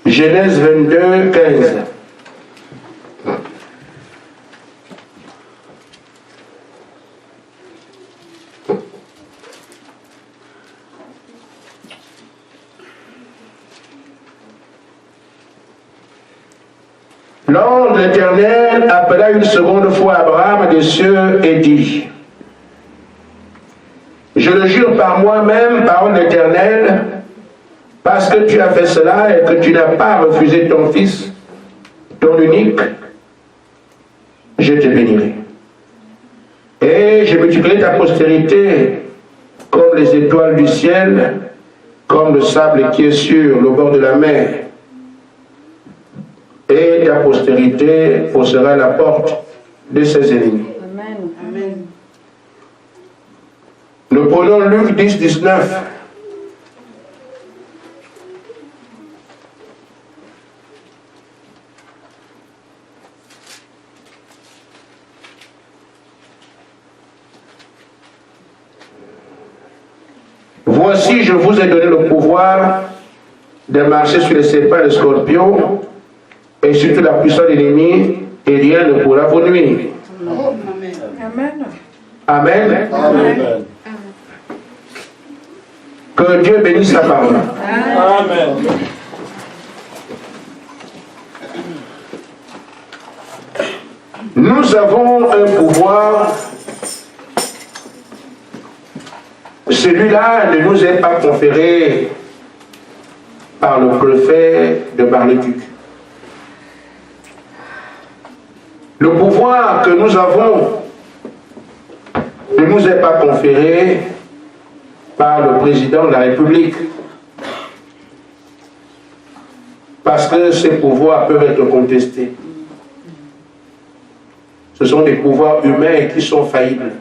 Genèse 22, 15. L'ange de l'Éternel appela une seconde fois Abraham des cieux et dit: Je le jure par moi-même, parole de l'Éternel, parce que tu as fait cela et que tu n'as pas refusé ton fils, ton unique, je te bénirai. Et je multiplierai ta postérité comme les étoiles du ciel, comme le sable qui est sur le bord de la mer. Et ta postérité poussera la porte de ses ennemis. Amen. Amen. Nous prenons Luc 10, 19. Voici, je vous ai donné le pouvoir de marcher sur les serpents et les scorpions et sur toute la puissance de l'ennemi, et rien ne pourra vous nuire. Amen. Amen. Amen. Que Dieu bénisse sa parole. Amen. Nous avons un pouvoir. Celui-là ne nous est pas conféré par le préfet de Bar-le-Duc. Le pouvoir que nous avons ne nous est pas conféré par le président de la République. Parce que ces pouvoirs peuvent être contestés. Ce sont des pouvoirs humains qui sont faillibles.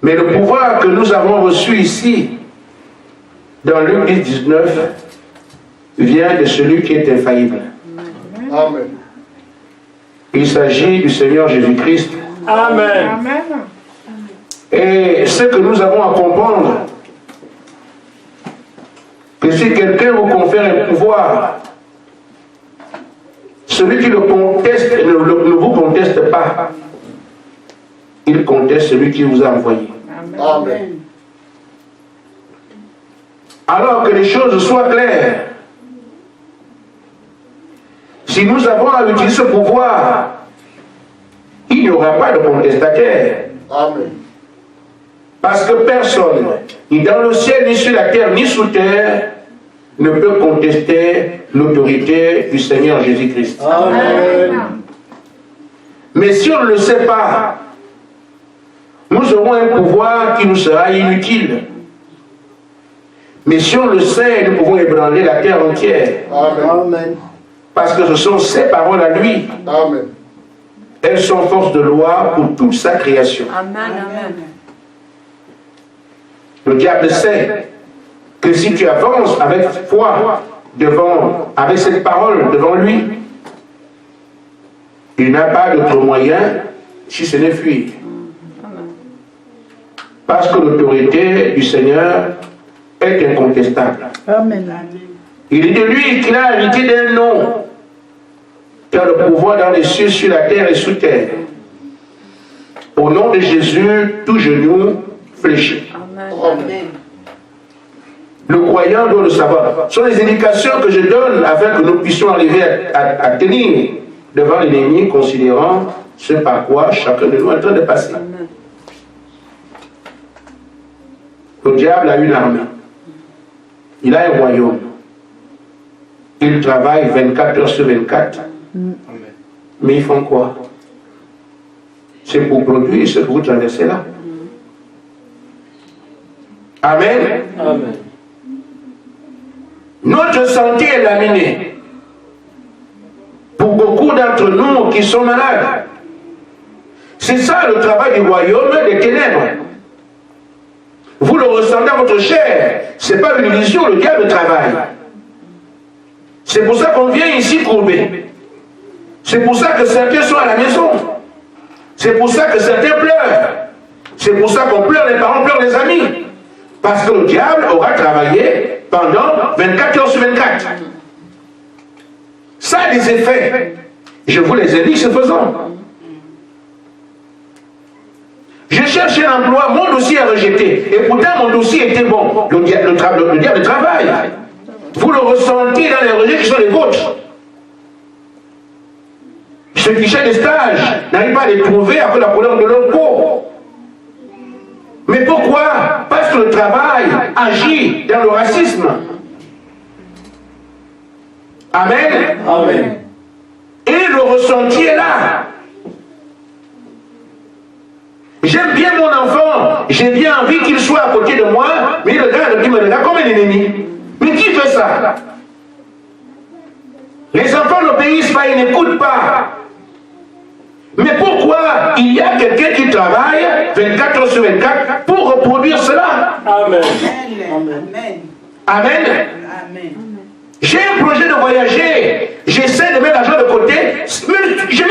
Mais le pouvoir que nous avons reçu ici, dans Luc 10, 19, vient de celui qui est infaillible. Amen. Il s'agit du Seigneur Jésus-Christ. Amen. Amen. Et ce que nous avons à comprendre, que si quelqu'un vous confère un pouvoir, celui qui le conteste ne vous conteste pas. Il conteste celui qui vous a envoyé. Amen. Alors que les choses soient claires, si nous avons à utiliser ce pouvoir, il n'y aura pas de contestataire. Amen. Parce que personne, ni dans le ciel, ni sur la terre, ni sous terre, ne peut contester l'autorité du Seigneur Jésus-Christ. Amen. Mais si on ne le sait pas, nous aurons un pouvoir qui nous sera inutile. Mais si on le sait, nous pouvons ébranler la terre entière. Amen. Parce que ce sont ses paroles à lui. Amen. Elles sont force de loi pour toute sa création. Amen. Amen. Le diable sait que si tu avances avec foi avec cette parole devant lui, il n'a pas d'autre moyen si ce n'est fuir. Parce que l'autorité du Seigneur est incontestable. Amen. Il est de lui qu'il a hérité d'un nom qui a le pouvoir dans les cieux, sur la terre et sous terre. Au nom de Jésus, tout genou fléchit. Amen. Le croyant doit le savoir. Ce sont les indications que je donne afin que nous puissions arriver à tenir devant l'ennemi, considérant ce par quoi chacun de nous est en train de passer. Amen. Le diable a une armée. Il a un royaume. Il travaille 24 heures sur 24. Mais ils font quoi? C'est pour produire ce que vous traversez là. Amen. Amen. Notre santé est laminée. Pour beaucoup d'entre nous qui sont malades. C'est ça le travail du royaume des ténèbres. Vous le ressentez à votre chair. Ce n'est pas une illusion, le diable travaille. C'est pour ça qu'on vient ici courbé. C'est pour ça que certains sont à la maison. C'est pour ça que certains pleurent. C'est pour ça qu'on pleure, les parents pleurent, les amis. Parce que le diable aura travaillé pendant 24 heures sur 24. Ça a des effets. Je vous les ai dit, ce faisant. Je cherche un emploi, mon dossier est rejeté. Et pourtant, mon dossier était bon. Le diable travaille. Vous le ressentez dans les rejets qui sont les vôtres. Ceux qui cherchent des stages n'arrivent pas à les trouver après la couleur de leur peau. Mais pourquoi? Parce que le travail agit dans le racisme. Amen. Amen. Et le ressenti est là. J'aime bien mon enfant, j'ai bien envie qu'il soit à côté de moi, mais il me regarde comme un ennemi. Mais qui fait ça? Les enfants n'obéissent pas, ils n'écoutent pas. Mais pourquoi il y a quelqu'un qui travaille 24 heures sur 24 pour reproduire cela? Amen. Amen. Amen. Amen. J'ai un projet de voyager, j'essaie de mettre l'argent de côté, mais je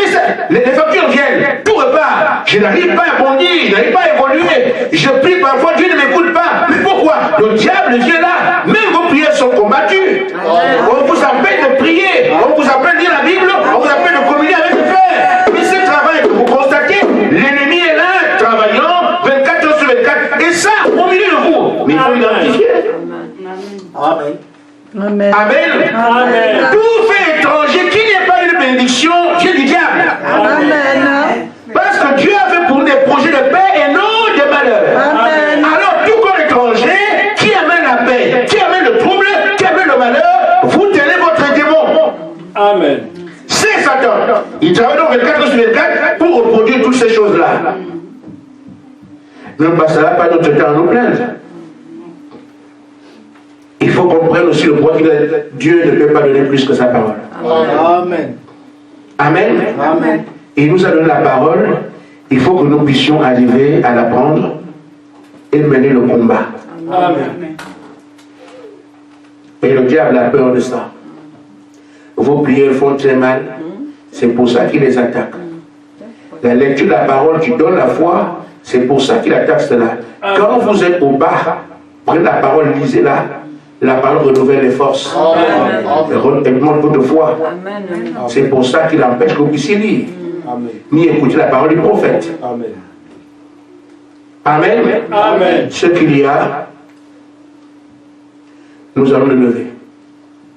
les factures viennent, tout repart. Je n'arrive pas à bondir, je n'arrive pas à évoluer. Je prie parfois, Dieu ne m'écoute pas. Mais pourquoi? Le diable vient là, même vos prières sont combattues. On vous appelle de prier, on vous appelle de lire la Bible, on vous appelle de communier avec le frère. Mais ce travail que vous constatez, l'ennemi est là, travaillant 24 heures sur 24, et ça, au milieu de vous. Mais il faut l'identifier. Amen. Amen. Amen. Amen. Tout fait étranger qui n'est pas une bénédiction, Dieu du diable. Amen. Parce que Dieu a fait pour nous des projets de paix et non de malheur. Amen. Alors tout corps étranger qui amène la paix, qui amène le trouble, qui amène le malheur, vous tenez votre démon. Amen. C'est Satan. Il travaille donc 24 heures sur 24 pour reproduire toutes ces choses-là. Ne passera pas notre temps à nous plaindre. Il faut qu'on prenne aussi le poids que Dieu ne peut pas donner plus que sa parole. Amen. Amen. Amen. Il nous a donné la parole. Il faut que nous puissions arriver à la prendre et mener le combat. Amen. Et le diable a peur de ça. Vos prières font très mal. C'est pour ça qu'il les attaque. La lecture de la parole qui donne la foi, c'est pour ça qu'il attaque cela. Quand vous êtes au bas, prenez la parole, lisez-la. La parole renouvelle les forces. Elle montre votre foi. C'est pour ça qu'il empêche que vous puissiez lire. Amen. Ni écouter la parole du prophète. Amen. Amen. Amen. Ce qu'il y a, nous allons le lever.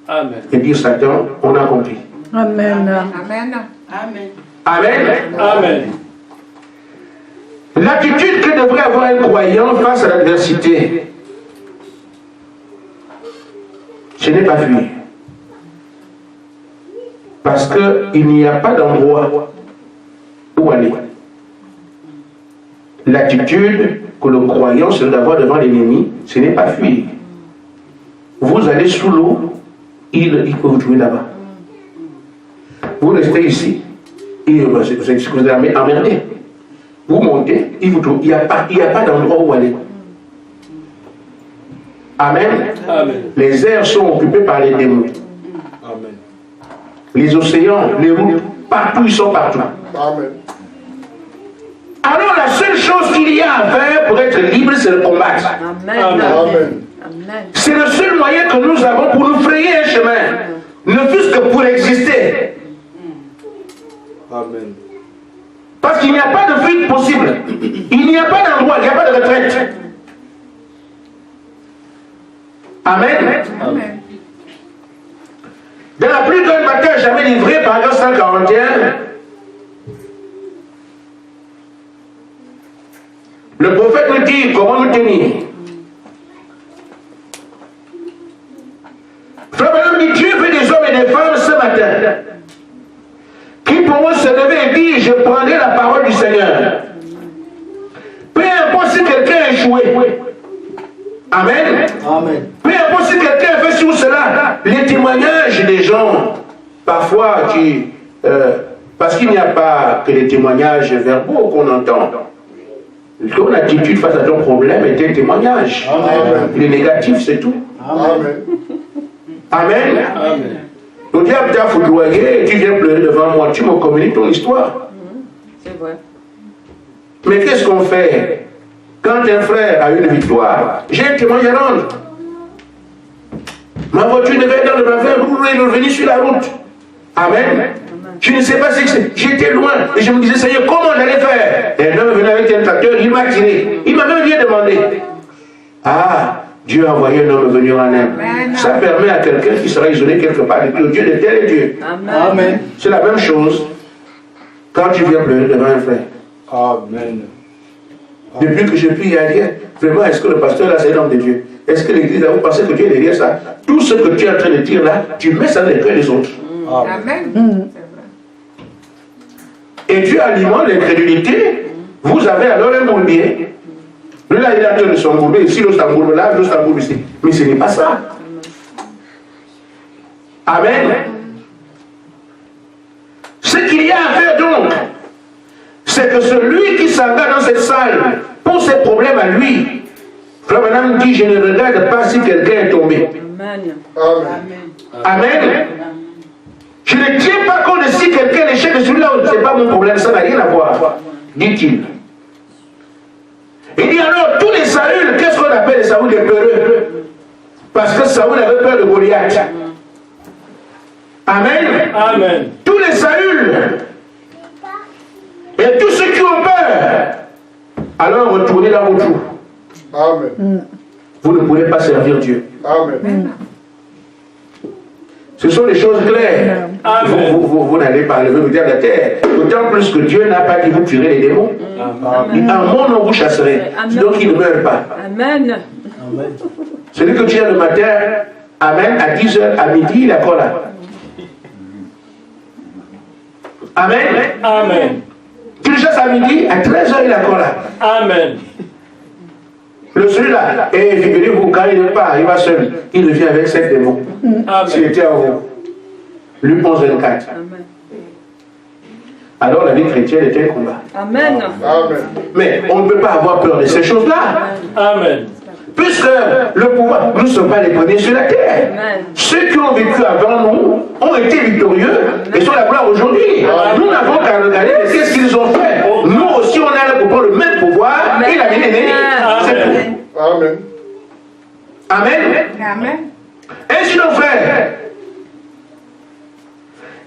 Amen. Et dire Satan, on a compris. Amen. Amen. Amen. Amen. Amen. L'attitude que devrait avoir un croyant face à l'adversité, ce n'est pas fuir. Parce qu'il n'y a pas d'endroit où aller. L'attitude que le croyant se doit d'avoir devant l'ennemi, ce n'est pas fuir. Vous allez sous l'eau, il peut vous trouver là-bas. Vous restez ici, vous êtes emmerdé. Vous montez, il vous trouve. Il n'y a pas d'endroit où aller. Amen. Amen. Les airs sont occupés par les démons. Amen. Les océans, les routes, partout, ils sont partout. Amen. Alors la seule chose qu'il y a à faire pour être libre, c'est le combattre. Amen. Amen. Amen. C'est le seul moyen que nous avons pour nous frayer un chemin. Ne fût-ce que pour exister. Amen. Parce qu'il n'y a pas de fuite possible. Il n'y a pas d'endroit, il n'y a pas de retraite. Amen. Amen. Dans la plus grande bataille jamais livrée, paragraphe 141, le prophète nous dit comment nous tenir. Frère Branham dit, Dieu fait des hommes et des femmes ce matin qui pourront se lever et dire, je prendrai la parole du Seigneur. Peu importe si quelqu'un a échoué. Amen. Amen. Peu importe si quelqu'un a fait sur cela. Les témoignages des gens, parfois, parce qu'il n'y a pas que les témoignages verbaux qu'on entend. Ton attitude face à ton problème est un témoignage. Amen. Le négatif, c'est tout. Amen. Amen. Amen. Le diable t'a foudroyé et tu viens pleurer devant moi. Tu me communiques ton histoire. C'est vrai. Mais qu'est-ce qu'on fait quand un frère a une victoire? J'ai un témoignage à rendre. Ma voiture devait être dans le matin, il est revenu sur la route. Amen. Je ne sais pas ce que c'est. J'étais loin et je me disais, Seigneur, comment j'allais faire? Et un homme venait avec un tracteur, il m'a tiré. Il m'a même bien demandé. Ah, Dieu a envoyé un homme venir en aide. Ça permet à quelqu'un qui sera isolé quelque part de dire, Dieu de tel est Dieu. Amen. C'est la même chose quand tu viens pleurer devant un frère. Amen. Depuis que je prie à Dieu, vraiment, est-ce que le pasteur là, c'est l'homme de Dieu? Est-ce que l'église là, vous pensez que Dieu est derrière ça? Tout ce que tu es en train de dire là, tu mets ça dans les cœurs des autres. Amen. Et Dieu alimente l'incrédulité. Vous avez alors un bourbier. Lui là, il est en train de s'embourber ici, l'autre s'embourbe là, l'autre s'embourbe ici. Mais ce n'est pas ça. Amen. Ce qu'il y a à faire donc, c'est que celui qui s'engage dans cette salle pour ses problèmes à lui, frère madame dit, je ne regarde pas si quelqu'un est tombé. Amen. Amen. Je ne tiens pas compte de si quelqu'un est échec de celui-là, ce n'est pas mon problème, ça n'a rien à voir, dit-il. Il dit alors, tous les Saül, qu'est-ce qu'on appelle les Saül des peureux? Parce que Saül avait peur de Goliath. Amen. Amen. Tous les Saül et tous ceux qui ont peur, alors retournez dans vos trous. Amen. Vous ne pourrez pas servir Dieu. Amen. Ce sont des choses claires. Amen. Vous n'allez pas lever le diable de la terre. D'autant plus que Dieu n'a pas dit vous tuerez les démons. Amen. En mon nom vous chasserez. Donc il ne meurt pas. Amen. Celui que tu as le matin, amen, à 10h, à midi, il est encore là. Amen. Amen. Tu le chasses à midi, à 13h, il est encore là. Amen. Le celui-là, et figurez-vous, quand il part, il va seul, il revient avec 7 démons. S'il était en haut. Luc 11, 24. Amen. Alors la vie chrétienne est un combat. Amen. Amen. Mais on ne peut pas avoir peur de ces choses-là. Amen. Puisque le pouvoir, nous ne sommes pas les premiers sur la terre. Amen. Ceux qui ont vécu avant nous ont été victorieux et sont la gloire aujourd'hui. Nous n'avons qu'à regarder qu'est-ce qu'ils ont fait. Nous aussi, on a là pour prendre le même pouvoir et la vie est c'est tout. Amen. Amen. Amen. Ainsi nos frères.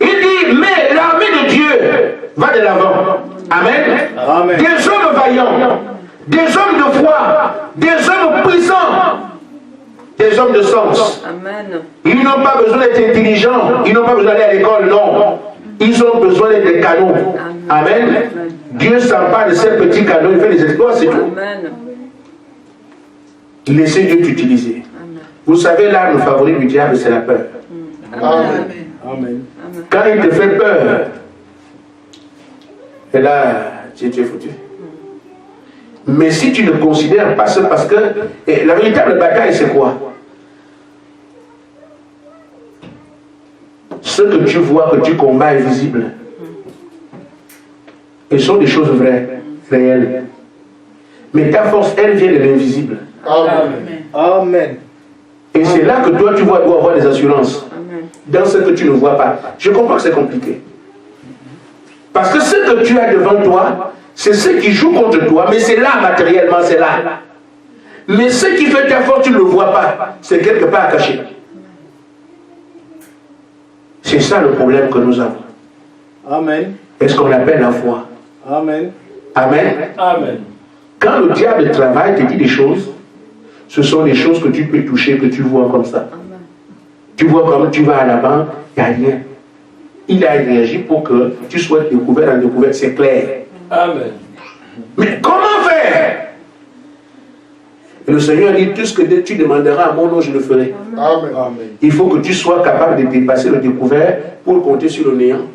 Il dit, mais l'armée de Dieu va de l'avant. Amen. Amen. Des hommes vaillants, des hommes de foi, des hommes puissants, des hommes de sens. Amen. Ils n'ont pas besoin d'être intelligents, ils n'ont pas besoin d'aller à l'école, non. Ils ont besoin d'être des canons. Amen. Dieu s'empare de ces petits canons, il fait des exploits, c'est tout. Amen. Laissez Dieu t'utiliser. Vous savez, l'arme favorite du diable, c'est la peur. Amen. Amen. Quand il te fait peur, et là, tu es foutu. Mais si tu ne considères pas ça, parce que la véritable bataille, c'est quoi? Ce que tu vois, que tu combats est visible. Et ce sont des choses vraies, réelles. Mais ta force, elle vient de l'invisible. Amen. Amen. Et c'est là que toi, tu dois avoir des assurances. Dans ce que tu ne vois pas. Je comprends que c'est compliqué. Parce que ce que tu as devant toi, c'est ce qui joue contre toi, mais c'est là matériellement, c'est là. Mais ce qui fait ta force, tu ne le vois pas. C'est quelque part caché. C'est ça le problème que nous avons. Amen. C'est ce qu'on appelle la foi. Amen. Amen. Amen. Quand le diable travaille, te dit des choses, ce sont des choses que tu peux toucher, que tu vois comme ça. Tu vois comme tu vas à la banque, il n'y a rien. Il a réagi pour que tu sois découvert en découverte, c'est clair. Amen. Mais comment faire? Et le Seigneur dit, tout ce que tu demanderas à mon nom, je le ferai. Amen. Amen. Il faut que tu sois capable de dépasser le découvert pour compter sur le néant,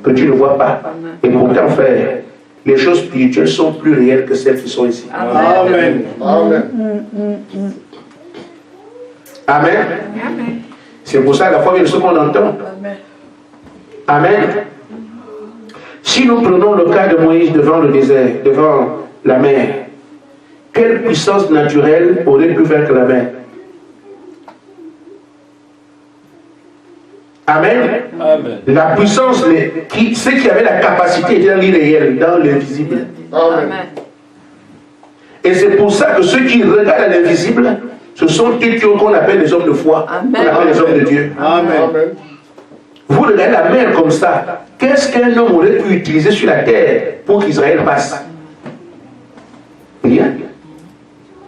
que tu ne vois pas. Et pourtant, frère, les choses spirituelles sont plus réelles que celles qui sont ici. Amen. Amen. Amen. C'est pour ça, la foi vient de ce qu'on entend. Amen. Si nous prenons le cas de Moïse devant le désert, devant la mer, quelle puissance naturelle aurait pu vaincre la mer? Amen. Amen. La puissance, ceux qui avaient la capacité étaient dans l'irréel, dans l'invisible. Amen. Et c'est pour ça que ceux qui regardent l'invisible Ce sont eux qu'on appelle les hommes de foi, qu'on appelle les hommes de Dieu. Amen. Vous regardez la mer comme ça. Qu'est-ce qu'un homme aurait pu utiliser sur la terre pour qu'Israël passe? Rien.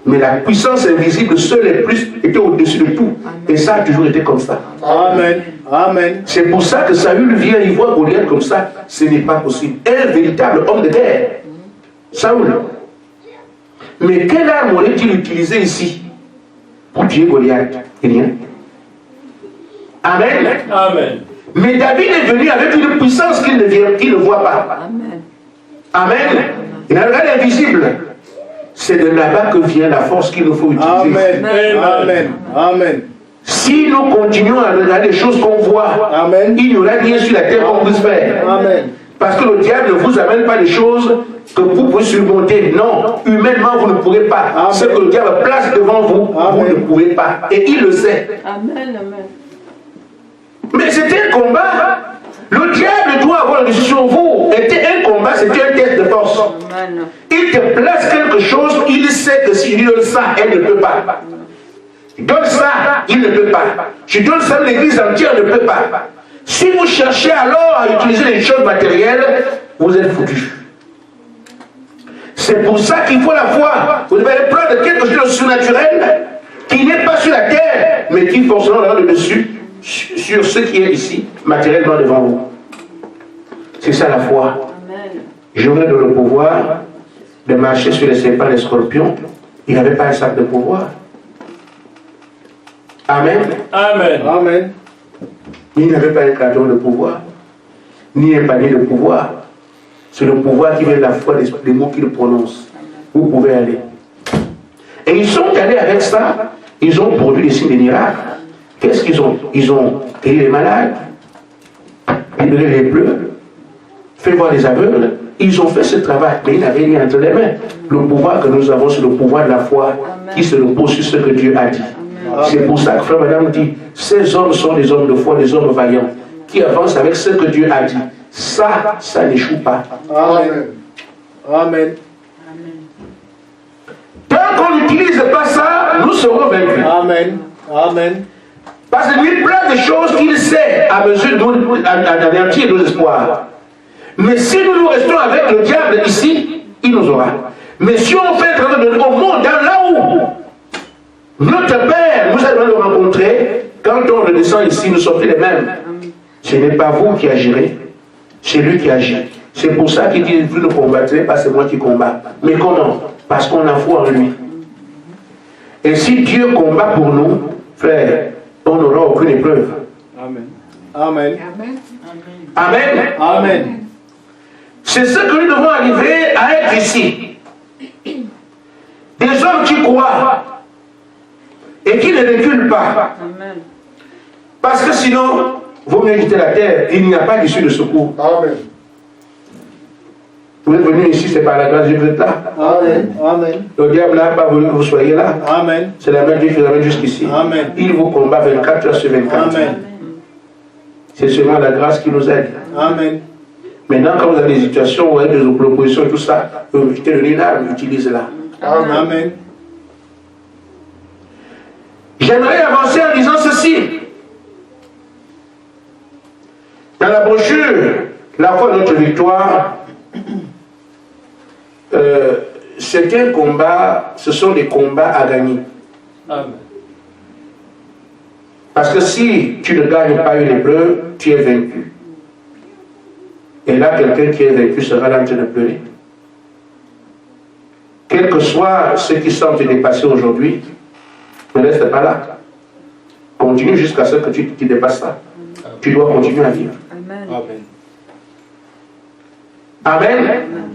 Mais la puissance invisible, seule et plus, était au-dessus de tout. Et ça a toujours été comme ça. Amen. Amen. C'est pour ça que Saül vient, il voit Goliath comme ça. Ce n'est pas possible. Un véritable homme de guerre. Saül. Mais quelle arme aurait-il utilisé ici pour tuer Goliath? Rien. Amen. Amen. Mais David est venu avec une puissance qu'il ne voit pas. Amen. Amen. Il n'a rien d'invisible. C'est de là-bas que vient la force qu'il nous faut utiliser. Amen. Amen. Amen. Si nous continuons à regarder les choses qu'on voit, Amen. il n'y aura rien sur la terre qu'on puisse faire. Amen. Parce que le diable ne vous amène pas des choses que vous pouvez surmonter. Non, humainement, vous ne pourrez pas. Amen. Ce que le diable place devant vous, Amen. vous ne pouvez pas. Et il le sait. Amen. Amen. Mais c'était un combat. Le diable doit avoir le dessus sur vous. C'était un combat, c'était un test de force. Amen. Il te place quelque chose, il sait que si je lui donne ça, elle ne peut pas. Je donne ça, il ne peut pas. Je donne ça, l'église entière ne peut pas. Si vous cherchez alors à utiliser les choses matérielles, vous êtes foutus. C'est pour ça qu'il faut la foi. Vous devez prendre quelque chose de surnaturel qui n'est pas sur la terre, mais qui forcément là le dessus sur ce qui est ici, matériellement devant vous. C'est ça la foi. Amen. J'aurais dans le pouvoir de marcher sur les serpents et les scorpions. Il n'y avait pas un sac de pouvoir. Amen. Amen. Amen. Il n'y avait pas un carton de pouvoir, ni un panier de pouvoir. C'est le pouvoir qui vient de la foi des mots qu'il prononce. Vous pouvez aller. Et ils sont allés avec ça. Ils ont produit des signes de miracles. Qu'est-ce qu'ils ont? Ils ont guéri les malades, libéré les bleus, fait voir les aveugles. Ils ont fait ce travail, mais ils n'avaient rien entre les mains. Le pouvoir que nous avons, c'est le pouvoir de la foi qui se repose sur ce que Dieu a dit. C'est pour ça que Frère Madame dit, ces hommes sont des hommes de foi, des hommes vaillants, qui avancent avec ce que Dieu a dit. Ça n'échoue pas. Amen. Amen. Tant qu'on n'utilise pas ça, nous serons vaincus. Amen. Amen. Parce que lui place des choses qu'il sait à mesure d'anéantir nos espoirs. Mais si nous restons avec le diable ici, il nous aura. Mais si on fait un travail au monde, là où notre Père nous a le rencontrer, quand on redescend ici, nous sommes les mêmes. Ce n'est pas vous qui agirez, c'est lui qui agit. C'est pour ça qu'il dit, vous ne combattrez pas, c'est moi qui combats. Mais comment? Parce qu'on a foi en lui. Et si Dieu combat pour nous, frère, on n'aura aucune épreuve. Amen. Amen. Amen. Amen. C'est ce que nous devons arriver à être ici. Des hommes qui croient et qui ne reculent pas. Amen. Parce que sinon, vous méritez la terre, il n'y a pas d'issue de secours. Amen. Vous êtes venus ici, c'est par la grâce de Dieu que vous êtes là. Amen. Amen. Le diable n'a pas voulu que vous soyez là. Amen. C'est la main de Dieu qui vous amène jusqu'ici. Amen. Il vous combat 24 heures sur 24. Amen. C'est seulement la grâce qui nous aide. Amen. Maintenant, quand vous avez des situations où vous avez des oppositions et tout ça, vous évitez de lire là, vous utilisez-la. Amen. J'aimerais avancer en disant ceci. Dans la brochure, la foi de notre victoire, c'est un combat, ce sont des combats à gagner. Amen. Parce que si tu ne gagnes pas une épreuve, tu es vaincu. Et là, quelqu'un qui est vaincu sera là en train de pleurer. Quel que soit ce qui semble te dépasser aujourd'hui, ne reste pas là. Continue jusqu'à ce que tu dépasses ça. Tu dois continuer à vivre. Amen. Amen.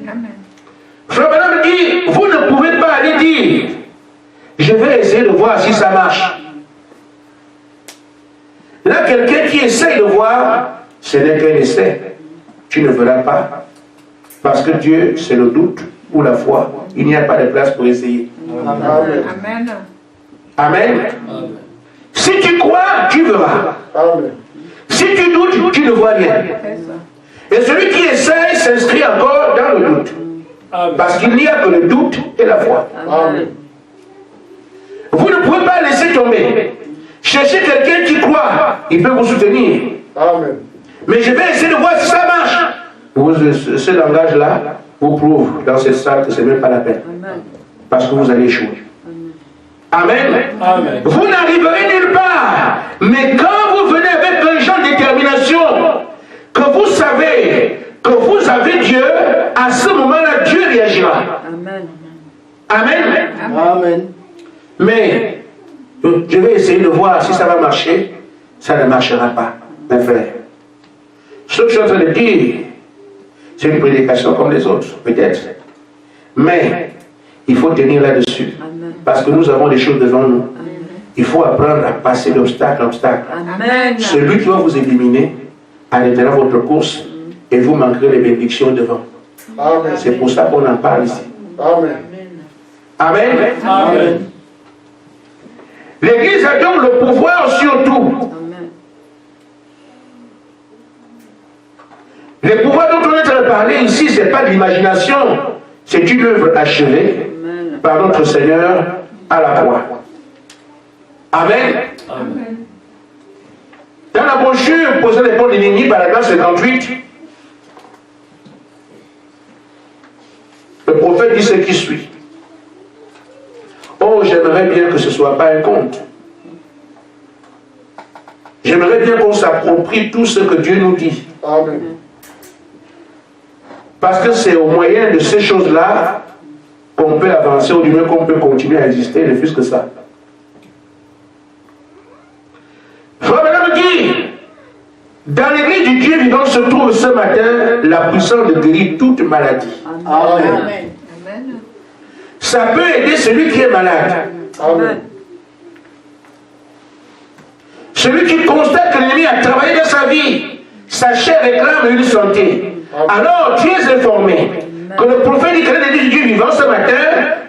Amen. Frère Madame dit, vous ne pouvez pas aller dire, je vais essayer de voir si ça marche. Là, quelqu'un qui essaye de voir, ce n'est qu'un essai. Tu ne verras pas. Parce que Dieu, c'est le doute ou la foi. Il n'y a pas de place pour essayer. Amen. Amen. Amen. Amen. Si tu crois, tu verras. Amen. Si tu doutes, tu ne vois rien. Et celui qui essaye s'inscrit encore dans le doute. Amen. Parce qu'il n'y a que le doute et la foi. Amen. Vous ne pouvez pas laisser tomber. Cherchez quelqu'un qui croit, il peut vous soutenir. Amen. Mais je vais essayer de voir si ça marche. Ce langage-là vous prouve dans cette salle que ce n'est même pas la peine. Amen. Parce que vous allez échouer. Amen. Amen. Vous n'arriverez nulle part. Mais quand vous venez avec un genre de détermination, que vous savez que vous avez Dieu, à ce moment-là, Dieu réagira. Amen. Amen. Amen. Mais je vais essayer de voir si ça va marcher. Ça ne marchera pas, mes frères. Ce que je suis en train de dire, c'est une prédication comme les autres, peut-être. Mais il faut tenir là-dessus. Parce que nous avons des choses devant nous. Amen. Il faut apprendre à passer d'obstacle en obstacle. Amen. Celui qui va vous éliminer arrêtera votre course et vous manquerez les bénédictions devant. Amen. C'est pour ça qu'on en parle ici. Amen. Amen. Amen. L'Église a donc le pouvoir sur tout. Amen. Le pouvoir dont on est en train de parler ici, ce n'est pas de l'imagination. C'est une œuvre achevée Amen. par notre Seigneur à la croix. Amen. Amen. Dans la brochure posée les ponts d'Enigny, paragraphe 58, le prophète dit ce qui suit. Oh, j'aimerais bien que ce ne soit pas un conte. J'aimerais bien qu'on s'approprie tout ce que Dieu nous dit. Amen. Parce que c'est au moyen de ces choses-là qu'on peut avancer, ou du moins qu'on peut continuer à exister, ne fût-ce que ça. Frère Madame dit, dans l'église du Dieu vivant se trouve ce matin la puissance de guérir toute maladie. Amen. Amen. Ça peut aider celui qui est malade. Amen. Celui qui constate que l'ennemi a travaillé dans sa vie, sa chair réclame une santé. Alors tu es informé que le prophète dit que dans l'église du Dieu vivant ce matin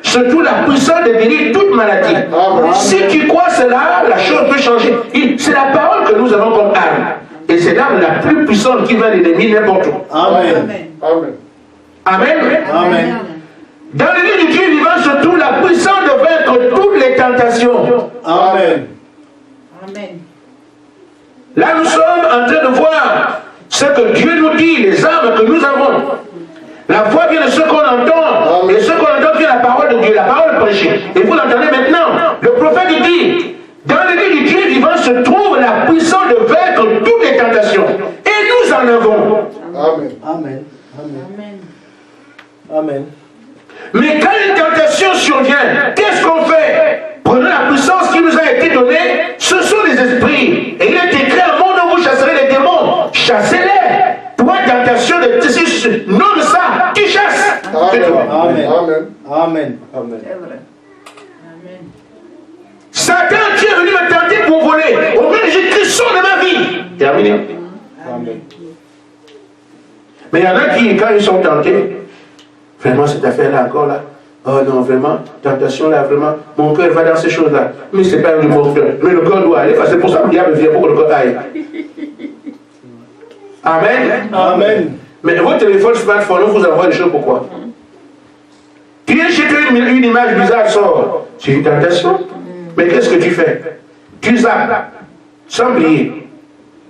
se trouve la puissance de guérir toute maladie. Amen. Si tu crois cela, la chose peut changer. C'est la parole que nous avons comme arme. Et c'est l'arme la plus puissante qui va l'ennemi n'importe où. Amen. Amen. Amen. Amen. Dans l'église du Dieu vivant se trouve la puissance de vaincre toutes les tentations. Amen. Amen. Là, nous sommes en train de voir ce que Dieu nous dit, les armes que nous avons. La foi vient de ce qu'on entend, et ce qu'on entend vient de la parole de Dieu, la parole prêchée. Et vous l'entendez maintenant. Le prophète dit, dans l'église du Dieu vivant se trouve la puissance de vaincre toutes les tentations. Et nous en avons. Amen. Amen. Amen. Amen. Mais quand une tentation survient, qu'est-ce qu'on fait? Prenons la puissance qui nous a été donnée, ce sont les esprits. Et il est écrit, un monde où vous chasserez les démons, chassez-les. Toi, tentation, nomme ça, tu chasses. Amen. Amen. Amen. Amen. Amen. C'est vrai. Amen. Satan, tu es venu me tenter pour voler. Au moins, Jésus-Christ sort de ma vie. Terminé. Amen. Mais il y en a qui, quand ils sont tentés, vraiment, cette affaire-là encore là, oh non, vraiment, tentation là, vraiment, mon cœur va dans ces choses-là. Mais c'est pas du mon cœur. Mais le cœur doit aller, parce que c'est pour ça que le diable vient pour que le cœur aille. Amen. Amen. Mais votre téléphone smartphone, on vous envoie des choses pourquoi? Tu es chez toi, une image bizarre sort. C'est une tentation. Mais qu'est-ce que tu fais? Tu zappes, sans prier.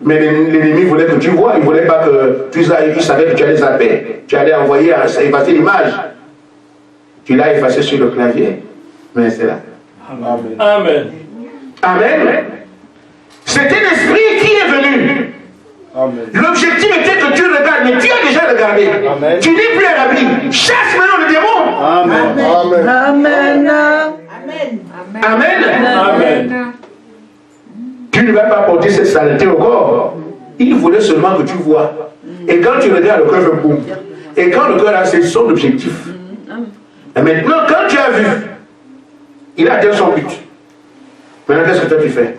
Mais l'ennemi voulait que tu vois, il ne voulait pas que tu zappes, il savait que tu allais zapper. Tu allais envoyer, effacer l'image. Tu l'as effacé sur le clavier, mais c'est là. Amen. Amen. Amen. C'est un esprit qui est venu. Amen. L'objectif était que tu regardes, mais tu as déjà regardé. Amen. Tu n'es plus à l'abri. Chasse maintenant le démon. Amen. Amen. Amen. Amen. Amen. Tu ne vas pas porter cette saleté au corps. Il voulait seulement que tu vois. Et quand tu regardes, le cœur fait boum. Et quand le cœur a, c'est son objectif. Et maintenant, quand tu as vu, il a atteint son but. Maintenant, qu'est-ce que toi tu fais?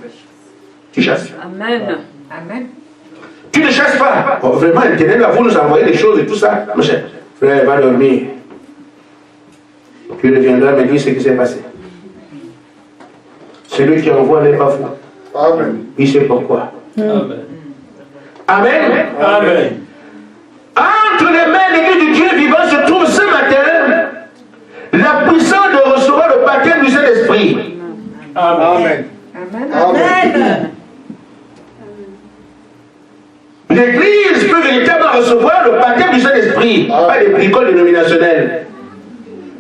Tu chasses. Amen. Amen. Tu ne chasses pas. Oh, vraiment, l'Éternel va vous nous envoyer des choses et tout ça. Mon cher, frère, va dormir. Tu reviendras me dire ce qui s'est passé. Celui qui envoie n'est pas fou. Amen. Il sait pourquoi. Amen. Amen. Amen. Entre les mains de l'église du Dieu vivant se trouve ce matin la puissance de recevoir le baptême du Saint-Esprit. Amen. Amen. Amen. L'Église peut véritablement recevoir le baptême du Saint-Esprit, pas les bricoles dénominationnelles.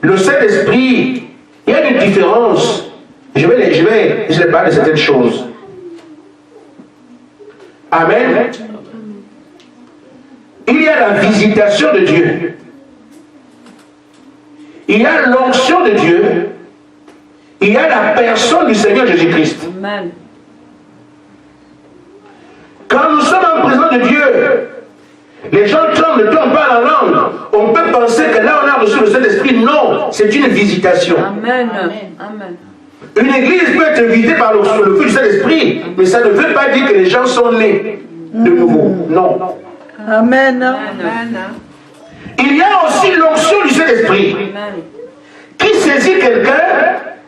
Le Saint-Esprit, il y a une différence. Je vais parler de certaines choses. Amen. Il y a la visitation de Dieu. Il y a l'onction de Dieu. Il y a la personne du Seigneur Jésus-Christ. Amen. Quand nous sommes en présence de Dieu, les gens tremblent, ne tombent pas en langue. On peut penser que là on a reçu le Saint-Esprit. Non, c'est une visitation. Amen. Amen. Une église peut être visitée par le feu du Saint-Esprit, mais ça ne veut pas dire que les gens sont nés de nouveau. Non. Amen. Amen. Il y a aussi l'onction du Saint-Esprit qui saisit quelqu'un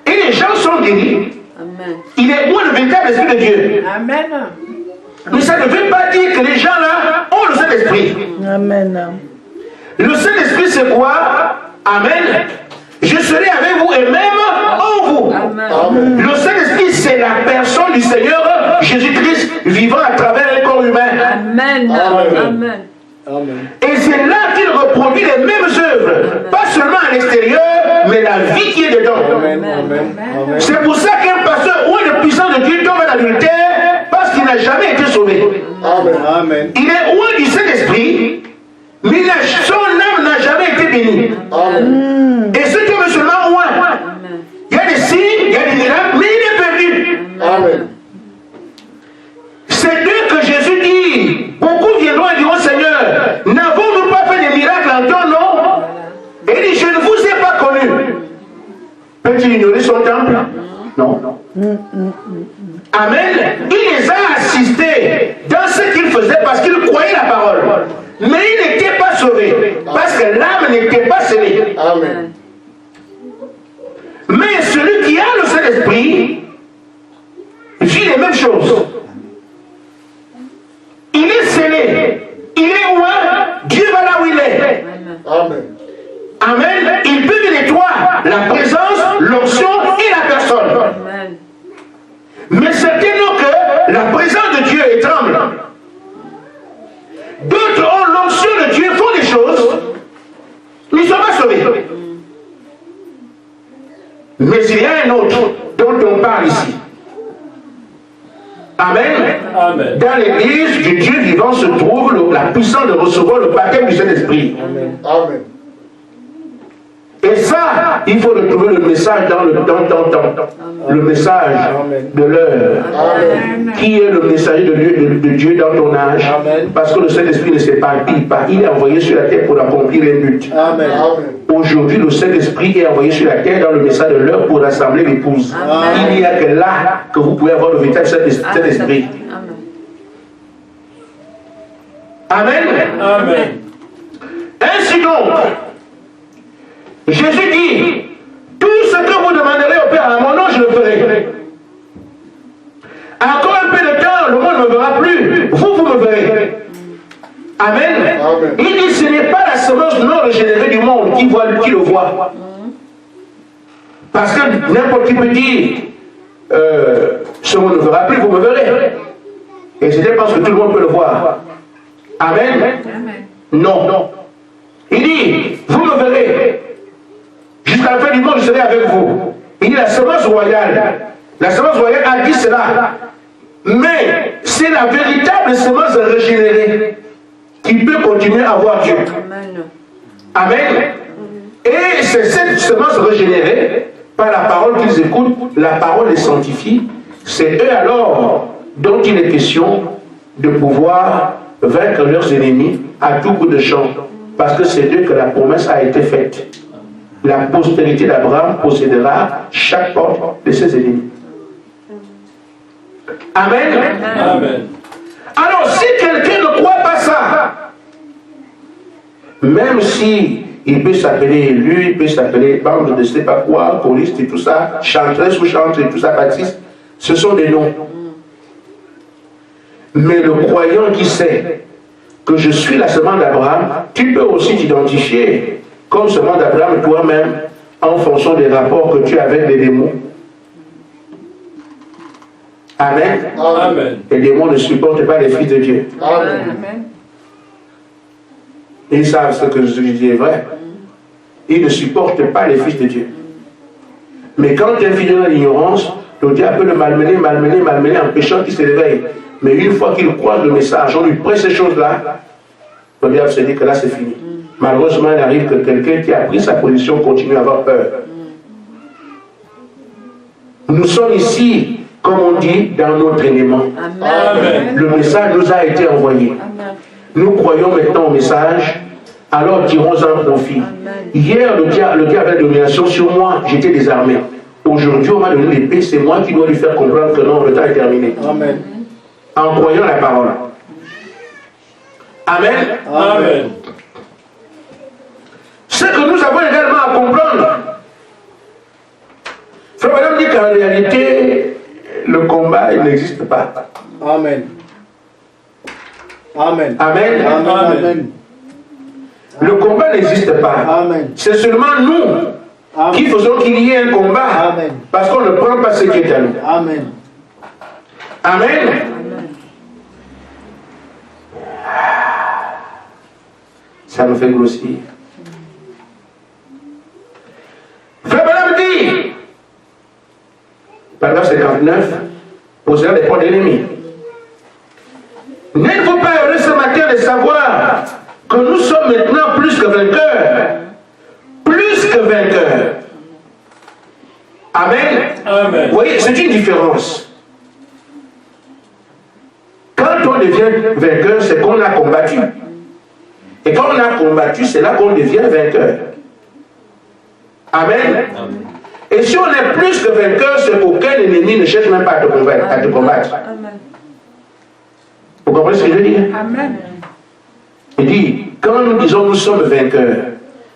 et les gens sont guéris. Amen. Il est où le véritable Esprit de Dieu. Amen. Mais ça ne veut pas dire que les gens là ont le Saint-Esprit. Amen. Le Saint-Esprit c'est quoi? Amen. Je serai avec vous et même en vous. Amen. Le Saint-Esprit c'est la personne du Seigneur Jésus-Christ vivant à travers un corps humain. Amen. Amen. Amen. Et c'est là qu'il reproduit les mêmes œuvres. Pas seulement à l'extérieur, mais la vie qui est dedans. Amen. Amen. Amen. C'est pour ça qu'un pasteur ou une puissance de Dieu tombe en adultère parce qu'il n'a jamais été sauvé. Amen. Amen. Il est loin du Saint-Esprit, mais son âme n'a jamais été bénie. Amen. Et ce tombe seulement loin. Il y a des signes, il y a des miracles, mais il est perdu. Amen. C'est d'eux que Jésus dit. Beaucoup viendront et diront, Seigneur, n'avons-nous pas fait des miracles en ton nom? Et il dit, je ne vous ai pas connu. Peut-il ignorer son temple? Non. Amen. Il les a assistés dans ce qu'il faisait parce qu'il croyait la parole. Mais il n'était pas sauvé parce que l'âme n'était pas scellée. Amen. Mais celui qui a le Saint-Esprit vit les mêmes choses. Il est scellé. Il est loin. Dieu va là où il est. Amen. Amen. Il peut vivre de toi la présence, l'onction et la personne. Amen. Mais certains n'ont que la présence de Dieu et tremblent. D'autres ont l'onction de Dieu, font des choses, mais ils ne sont pas sauvés. Mais il y a un autre dont on parle ici. Amen. Amen. Dans l'église du Dieu vivant se trouve la puissance de recevoir le baptême du Saint-Esprit. Amen. Amen. Et ça, il faut retrouver le message dans le le message de l'heure. Amen. Qui est le messager de Dieu dans ton âge? Amen. Parce que le Saint-Esprit ne s'éparpille pas. Il est envoyé sur la terre pour accomplir un but. Amen. Amen. Aujourd'hui, le Saint-Esprit est envoyé sur la terre dans le message de l'heure pour rassembler l'épouse. Amen. Il n'y a que là que vous pouvez avoir le véritable Saint-Esprit. Amen. Amen. Ainsi donc, Jésus dit, tout ce que vous demanderez au Père à mon nom, je le ferai. Encore un peu de temps, le monde ne me verra plus. Vous me verrez. Amen. Amen. Il dit, ce n'est pas la semence non régénérée du monde qui le voit. Parce que n'importe qui peut dire, ce monde ne me verra plus, vous me verrez. Et je pense que tout le monde peut le voir. Amen. Amen. Non. Il dit, vous me verrez. Jusqu'à la fin du monde, je serai avec vous. Il dit la semence royale. La semence royale a dit cela. Mais c'est la véritable semence régénérée qui peut continuer à voir Dieu. Amen. Et c'est cette semence régénérée, par la parole qu'ils écoutent, la parole les sanctifie. C'est eux alors dont il est question de pouvoir vaincre leurs ennemis à tout coup de champ. Parce que c'est d'eux que la promesse a été faite. La postérité d'Abraham possédera chaque porte de ses ennemis. Amen. Amen. Alors, si quelqu'un ne croit pas ça, même si il peut s'appeler élu, il peut s'appeler membre de je ne sais pas quoi, choriste et tout ça, chanteresse ou chantre et tout ça, baptiste, ce sont des noms. Mais le croyant qui sait que je suis la semence d'Abraham, tu peux aussi t'identifier comme semence d'Abraham toi-même en fonction des rapports que tu as avec les démons. Amen. Amen. Les démons ne supportent pas les fils de Dieu. Amen. Ils savent ce que je dis est vrai. Ils ne supportent pas les fils de Dieu. Mais quand un fils dans l'ignorance, le diable peut le malmener, empêchant qu'il se réveille. Mais une fois qu'il croise le message, on lui prête ces choses-là, le diable se dit que là c'est fini. Malheureusement, il arrive que quelqu'un qui a pris sa position continue à avoir peur. Nous sommes ici, comme on dit, dans notre élément. Amen. Le message nous a été envoyé. Amen. Nous croyons maintenant au message, alors tirons-en profit. Hier, le diable avait domination sur moi, j'étais désarmé. Aujourd'hui, on m'a donné l'épée, c'est moi qui dois lui faire comprendre que non, le temps est terminé. Amen. En croyant la parole. Amen. Amen. Ce que nous avons également à comprendre. Frère Madame dit qu'en réalité, le combat, il n'existe pas. Amen. Amen. Amen. Amen. Le combat n'existe pas. Amen. C'est seulement nous qui faisons qu'il y ait un combat. Amen. Parce qu'on ne prend pas ce qui est à nous. Amen. Amen. Ça nous fait grossir. Frère Madame dit, paragraphe 59, posera des points d'ennemis. N'êtes-vous pas heureux ce matin de savoir que nous sommes maintenant plus que vainqueurs? Plus que vainqueurs. Amen. Amen. Vous voyez, c'est une différence. Quand on devient vainqueur, c'est qu'on a combattu. Et quand on a combattu, c'est là qu'on devient vainqueur. Amen. Et si on est plus que vainqueur, c'est qu'aucun ennemi ne cherche même pas à te combattre. Amen. Vous comprenez ce que je veux dire? Amen. Il dit, quand nous disons nous sommes vainqueurs,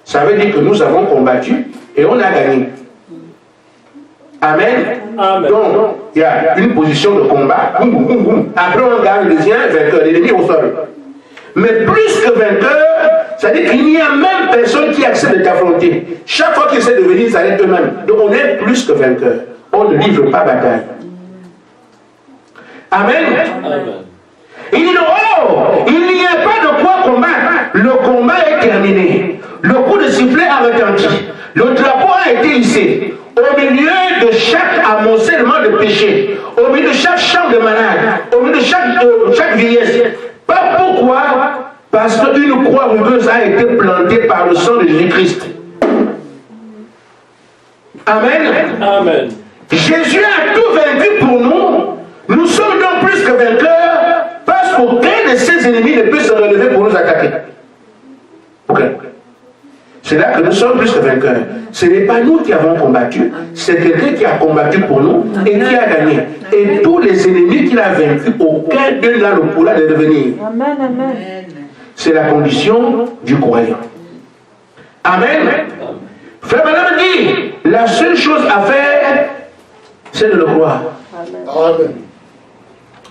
ça veut dire que nous avons combattu et on a gagné. Amen. Amen. Donc, il y a une position de combat. Après, on gagne, on devient vainqueur. L'ennemi au sol. Mais plus que vainqueur, ça veut dire qu'il n'y a même personne qui accepte de t'affronter. Chaque fois qu'ils essaient de venir, ça aide eux-mêmes. Donc, on est plus que vainqueur. On ne livre pas bataille. Amen. Amen. Il dit, oh, il n'y a pas de quoi combattre. Le combat est terminé. Le coup de sifflet a retenti. Le drapeau a été hissé. Au milieu de chaque amoncellement de péché, au milieu de chaque chambre de malade, au milieu de chaque vieillesse. Pas pourquoi? Parce qu'une croix rugueuse a été plantée par le sang de Jésus-Christ. Amen. Amen. Jésus a tout vaincu pour nous. Nous sommes donc plus que vainqueurs parce qu'aucun de ses ennemis ne peut se relever pour nous attaquer. Ok. C'est là que nous sommes plus que vainqueurs. Ce n'est pas nous qui avons combattu, c'est quelqu'un qui a combattu pour nous et qui a gagné. Et tous les ennemis qu'il a vaincus, aucun d'eux n'a le pouvoir de revenir. Amen. Amen. C'est la condition du croyant. Amen. Frère Madame dit, la seule chose à faire, c'est de le croire. Amen.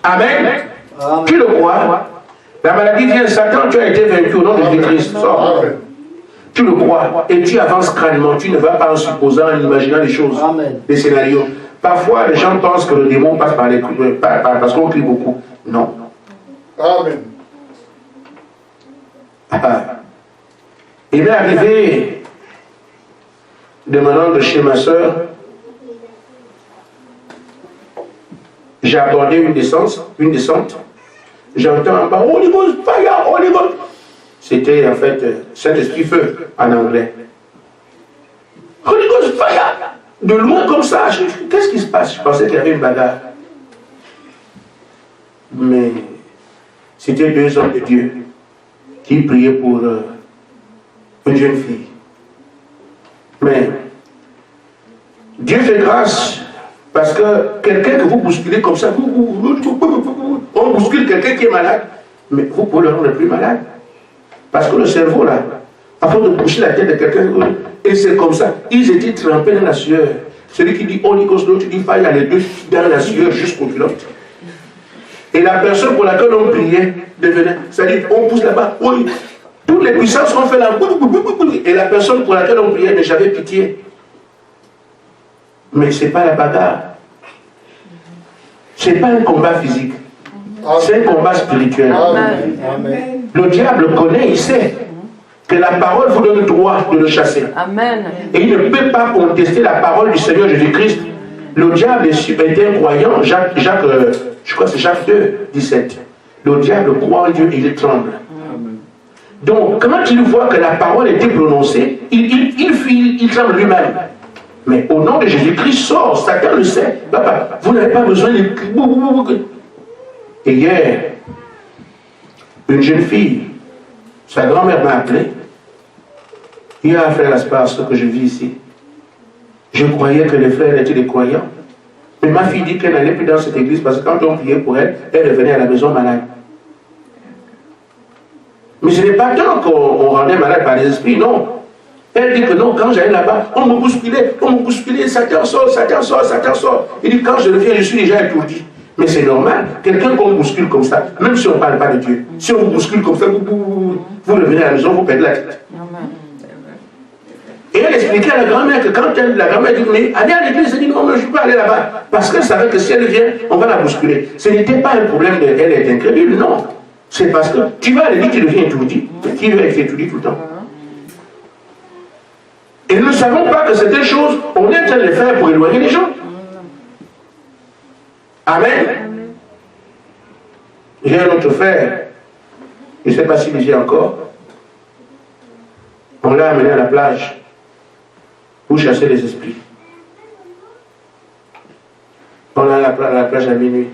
Amen. Tu le crois. La maladie vient, Satan, tu as été vaincu au nom de Jésus-Christ. Sors. Tu le crois et tu avances crânement. Tu ne vas pas en supposant, en imaginant les choses, les scénarios. Parfois, les gens pensent que le démon passe par les cris, parce qu'on crie beaucoup. Non. Amen. Il m'est arrivé, demandant de chez ma soeur, j'ai abordé une descente. J'entends en bas, Holy Ghost, fire, Holy Ghost. C'était en fait Saint-Esprit Feu en anglais. Holy Ghost, fire. De loin comme ça, qu'est-ce qui se passe? Je pensais qu'il y avait une bagarre. Mais c'était 2 hommes de Dieu qui priaient pour une jeune fille. Mais Dieu fait grâce parce que quelqu'un que vous bousculez comme ça, on bouscule quelqu'un qui est malade, mais vous pouvez le rendre plus malade. Parce que le cerveau là, avant de boucher la tête de quelqu'un, et c'est comme ça, ils étaient trempés dans la sueur. Celui qui dit Holy Ghost, l'autre dit Fire, les deux dans la sueur jusqu'au culotte. Et la personne pour laquelle on priait devenait, c'est-à-dire on pousse là-bas, oui, toutes les puissances qu'on fait là, et la personne pour laquelle on priait, mais j'avais pitié. Mais ce n'est pas la bagarre. Ce n'est pas un combat physique. C'est un combat spirituel. Amen. Amen. Le diable connaît, il sait que la parole vous donne le droit de le chasser. Amen. Et il ne peut pas contester la parole du Seigneur Jésus-Christ. Le diable est un croyant. Je crois que c'est Jacques 2, 17. Le diable croit en Dieu et il tremble. Donc, quand il voit que la parole était prononcée, il tremble lui-même. Mais au nom de Jésus-Christ, sort. Satan le sait. Papa, vous n'avez pas besoin de... Et hier, une jeune fille, sa grand-mère m'a appelé. Il a fait l'espace que je vis ici. Je croyais que les frères étaient des croyants. Mais ma fille dit qu'elle n'allait plus dans cette église parce que quand on priait pour elle, elle revenait à la maison malade. Mais ce n'est pas tant qu'on rendait malade par les esprits, non. Elle dit que non, quand j'allais là-bas, on me bousculait, Satan sort, Satan sort, Satan sort. Il dit quand je reviens, je suis déjà étourdi. Mais c'est normal, quelqu'un qu'on bouscule comme ça, même si on ne parle pas de Dieu, si on vous bouscule comme ça, vous revenez à la maison, vous perdez la tête. Et elle expliquait à la grand-mère que quand la grand-mère dit, mais allez à l'église, elle dit non, je ne peux pas aller là-bas. Parce qu'elle savait que si elle vient, on va la bousculer. Ce n'était pas un problème de elle est incrédule, non. C'est parce que tu vas à l'église, tu deviens étourdi. Qui veut être étourdi tout le temps? Et nous ne savons pas que certaines choses, on est en train de les faire pour éloigner les gens. Amen. J'ai un autre frère, je ne sais pas s'il y a encore. On l'a amené à la plage pour chasser les esprits. On l'a à la plage à minuit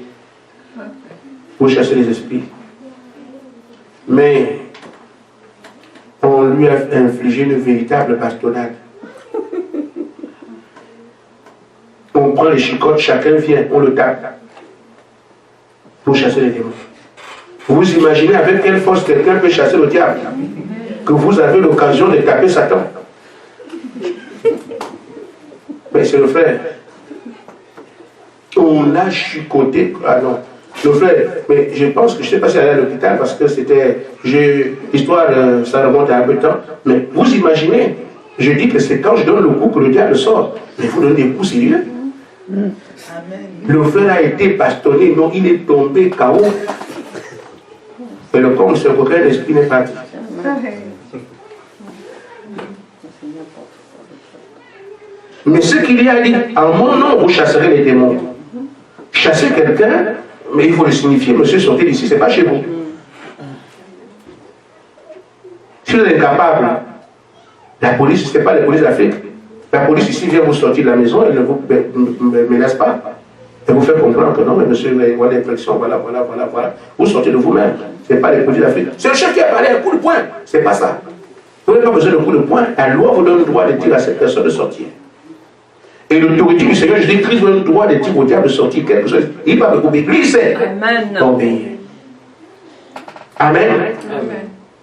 pour chasser les esprits. Mais on lui a infligé une véritable bastonnade. On prend les chicottes, chacun vient, on le tape pour chasser les démons. Vous imaginez avec quelle force quelqu'un peut chasser le diable? Que vous avez l'occasion de taper Satan. Mais c'est le frère. On l'a chicoté. Ah non. Le frère, mais je pense que je ne sais pas si elle est à l'hôpital parce que c'était. L'histoire, ça remonte à un peu de temps. Mais vous imaginez, je dis que c'est quand je donne le coup que le diable sort. Mais vous donnez des coups sérieux. Amen. Le frère a été bastonné, non, il est tombé KO. Et le corps ne se regrette, l'esprit n'est parti. Mais ce qu'il y a dit, en mon nom, vous chasserez les démons. Chasser quelqu'un, mais il faut le signifier, monsieur, sortez d'ici, ce n'est pas chez vous. Si vous êtes incapable, la police, ce n'est pas la police d'Afrique. La police ici vient vous sortir de la maison, elle ne vous menace pas. Elle vous fait comprendre que non, mais monsieur, vous avez l'infection, voilà. Vous sortez de vous-même. Ce n'est pas les polices d'Afrique. C'est le chef qui a parlé, un coup de poing. Ce n'est pas ça. Vous n'avez pas besoin de coup de poing. La loi vous donne le droit de dire à cette personne de sortir. Et l'autorité du Seigneur Jésus-Christ vous donne le droit de dire au diable de sortir quelque chose. Il va obéir. Lui, il sait. Obéir. Amen.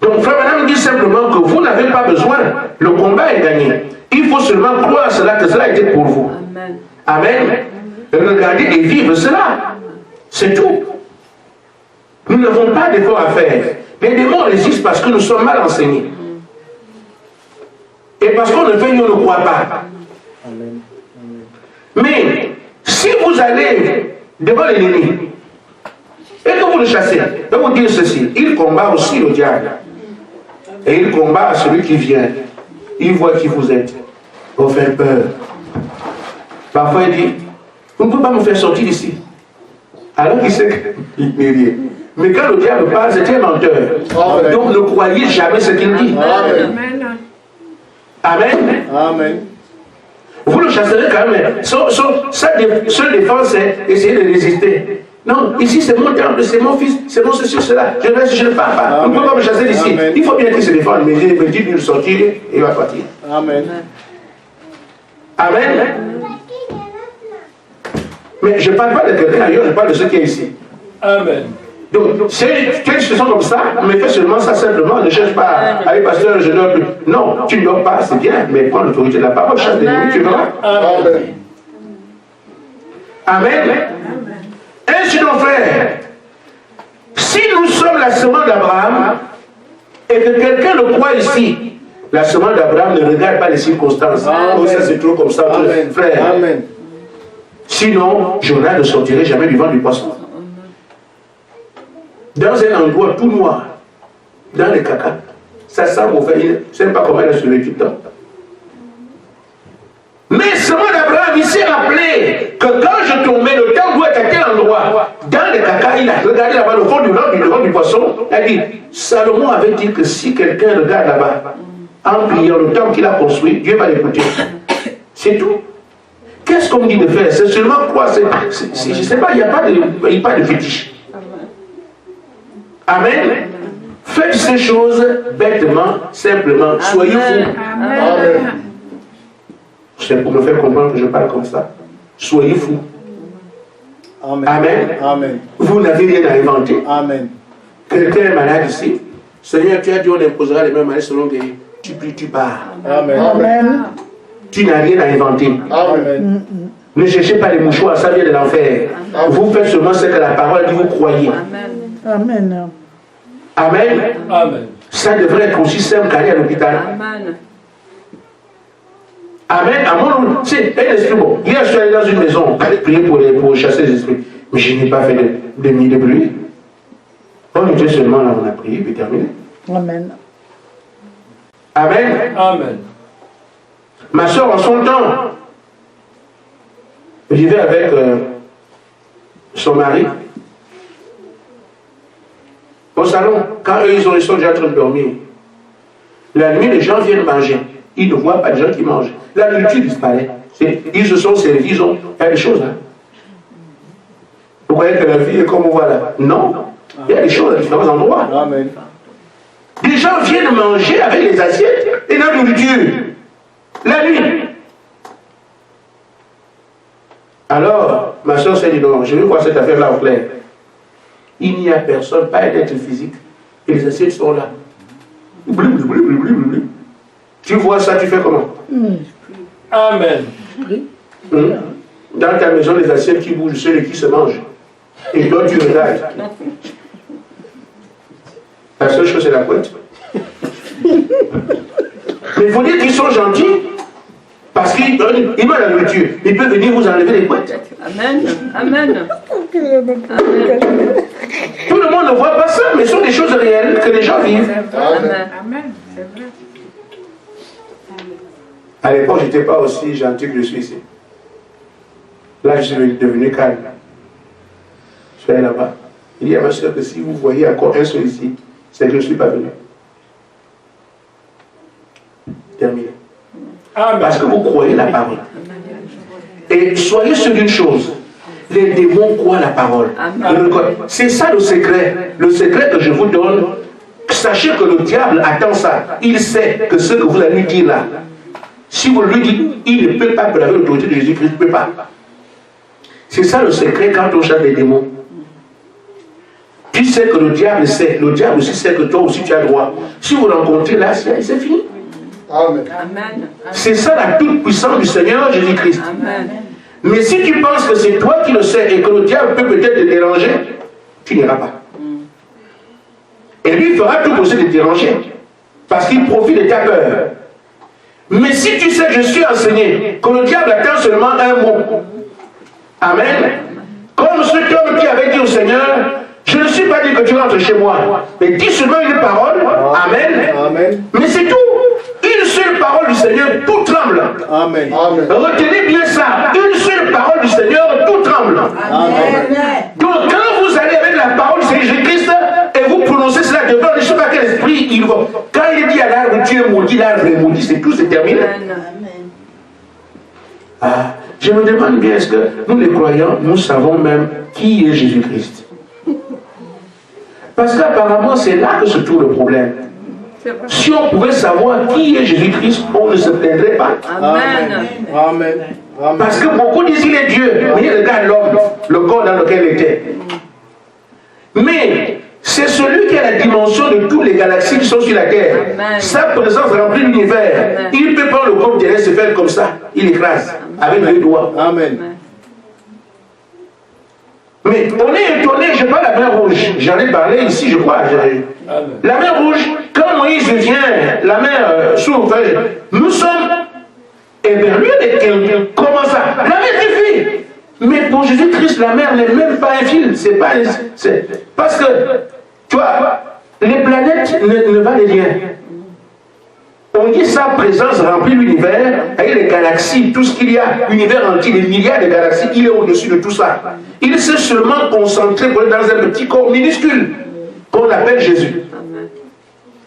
Donc, frère madame dit simplement que vous n'avez pas besoin. Le combat est gagné. Il faut seulement croire à cela, que cela a été pour vous. Amen. Regardez et vivre cela. C'est tout. Nous n'avons pas d'effort à faire. Les démons résistent parce que nous sommes mal enseignés. Et parce qu'on ne veut ni on ne croit pas. Amen. Mais si vous allez devant l'ennemi et que vous le chassez, je vais vous dire ceci, il combat aussi le diable. Et il combat celui qui vient. Il voit qui vous êtes. Vous faites peur. Parfois il dit, vous ne pouvez pas me faire sortir d'ici. Alors qu'il sait qu'il n'est rien. Mais quand le diable parle, c'est un menteur. Amen. Donc ne croyez jamais ce qu'il dit. Amen. Amen. Amen. Vous le chasserez quand même. Seule défense, c'est essayer de résister. Non, ici c'est mon temple, c'est mon fils, c'est mon ceci, cela. Je ne pars pas. Vous ne pouvez pas me chasser d'ici. Il faut bien qu'il se défende. Mais dites-lui de sortir et il va partir. Amen. Amen. Mais je ne parle pas de quelqu'un ailleurs, je parle de ce qui est ici. Amen. Donc, si tu as une situation comme ça, mais fais seulement ça simplement, ne cherche pas à aller pasteur, je dors plus. Non, tu ne dors pas, c'est bien, mais prends l'autorité de la parole, chasse l'ennemi, tu verras. Amen. Amen. Ainsi donc, frère, si nous sommes la semence d'Abraham, et que quelqu'un le croit ici, la semence d'Abraham ne regarde pas les circonstances. Oh, ça c'est trop comme ça, Amen. frère. Amen. Sinon, Jonas ne sortirait jamais du ventre du poisson. Dans un endroit tout noir, dans les caca, ça sent mauvais, il ne sait pas comment il a survécu dedans. Mais seulement d'Abraham, il s'est rappelé que quand je tombais, le temps doit être à quel endroit? Dans les caca, il a regardé là-bas le fond du ventre du poisson. Il a dit, Salomon avait dit que si quelqu'un regarde là-bas, en priant le temps qu'il a construit, Dieu va l'écouter. C'est tout. Qu'est-ce qu'on me dit de faire? C'est seulement quoi? Je ne sais pas, il n'y a pas de fétiche. Amen. Faites ces choses bêtement, simplement. Soyez fous. Amen. C'est pour me faire comprendre que je parle comme ça. Soyez fous. Amen. Amen. Amen. Vous n'avez rien à inventer. Amen. Quelqu'un est malade ici. Seigneur, tu as dit on imposera les mêmes maladies selon que tu pries, tu pars. Amen. Amen. Tu n'as rien à inventer. Amen. Ne cherchez pas les mouchoirs, ça vient de l'enfer. Vous faites seulement ce que la parole dit, vous croyez. Amen. Amen. Amen. Ça devrait être aussi simple qu'aller à l'hôpital. Amen. Amen. À mon nom, c'est un esprit bon. Hier, je suis allé dans une maison, aller prier pour chasser les esprits. Mais je n'ai pas fait de nuit de bruit. On était seulement là, on a prié, puis terminé. Amen. Amen. Amen. Ma soeur, en son temps, vivait avec son mari au salon. Quand eux, ils sont déjà en train de dormir. La nuit, les gens viennent manger. Ils ne voient pas de gens qui mangent. La nourriture disparaît. Ils se sont servis, il y a des choses là. Vous croyez que la vie est comme on voit là? Non. Il y a des choses à différents endroits. Amen. Des gens viennent manger avec les assiettes et la nourriture. La nuit. Alors, ma soeur s'est dit, non, je vais voir cette affaire-là au clair. Il n'y a personne, pas un être physique. Et les assiettes sont là. Tu vois ça, tu fais comment? Amen. Dans ta maison, les assiettes qui bougent, ceux qui se mangent. Et toi, tu regardes. La seule chose, c'est la couette. Mais il faut dire qu'ils sont gentils. Parce qu'ils veulent la nourriture. Ils peuvent venir vous enlever les couettes. Amen. Amen. Tout le monde ne voit pas ça, mais ce sont des choses réelles que les gens vivent. Amen. Amen. C'est vrai. À l'époque, je n'étais pas aussi gentil que je suis ici. Là, je suis devenu calme. Je suis allé là-bas. Il dit à ma soeur que si vous voyez encore un seul ici, c'est que je ne suis pas venu. Terminé. Amen. Parce que vous croyez la parole. Et soyez sûr d'une chose. Les démons croient la parole. C'est ça le secret. Le secret que je vous donne. Sachez que le diable attend ça. Il sait que ce que vous allez lui dire là, si vous lui dites, il ne peut pas braver l'autorité de Jésus-Christ, il ne peut pas. C'est ça le secret quand on chasse les démons. Tu sais que le diable sait. Le diable aussi sait que toi aussi tu as droit. Si vous rencontrez là, c'est fini. Amen. Amen. C'est ça la toute puissance du Seigneur Jésus-Christ. Amen. Mais si tu penses que c'est toi qui le sais et que le diable peut peut-être te déranger, tu n'iras pas. Et lui, il fera tout pour essayer de te déranger. Parce qu'il profite de ta peur. Mais si tu sais que je suis enseigné, que le diable attend seulement un mot. Amen. Comme cet homme qui avait dit au Seigneur, je ne suis pas dit que tu rentres chez moi. Mais dis seulement une parole. Amen. Amen. Mais c'est tout. Une seule parole du Seigneur, tout tremble. Amen. Amen. Retenez bien ça. Une seule parole du Seigneur, tout tremble. Amen. Donc quand vous allez avec la parole de Jésus-Christ et vous prononcez cela devant, je ne sais pas quel esprit il va. Quand il dit à l'arbre, Dieu est maudit, l'arbre est maudit, c'est tout, c'est terminé. Ah, je me demande bien, est-ce que nous les croyants, nous savons même qui est Jésus-Christ? Parce qu'apparemment, c'est là que se trouve le problème. Si on pouvait savoir qui est Jésus-Christ, on ne se plaindrait pas. Amen. Amen. Amen. Parce que beaucoup disent qu'il est Dieu, mais il regarde l'homme, le corps dans lequel il était. Mais c'est celui qui a la dimension de toutes les galaxies qui sont sur la Terre. Amen. Sa présence remplit l'univers. Il peut prendre le corps terrestre et se faire comme ça. Il écrase avec les doigts. Amen. Mais on est étonné, je parle de la mer rouge. J'en ai parlé ici, je crois. La mer rouge, quand Moïse vient, la mer s'ouvre. Nous sommes éberlués de quelqu'un. Comment ça? La mer suffit. Mais pour Jésus-Christ, la mer n'est même pas un fil. C'est pas, parce que, tu vois, les planètes ne valent rien. On dit sa présence remplit l'univers, avec les galaxies, tout ce qu'il y a, l'univers entier, des milliards de galaxies, il est au-dessus de tout ça. Il s'est seulement concentré pour être dans un petit corps minuscule qu'on appelle Jésus.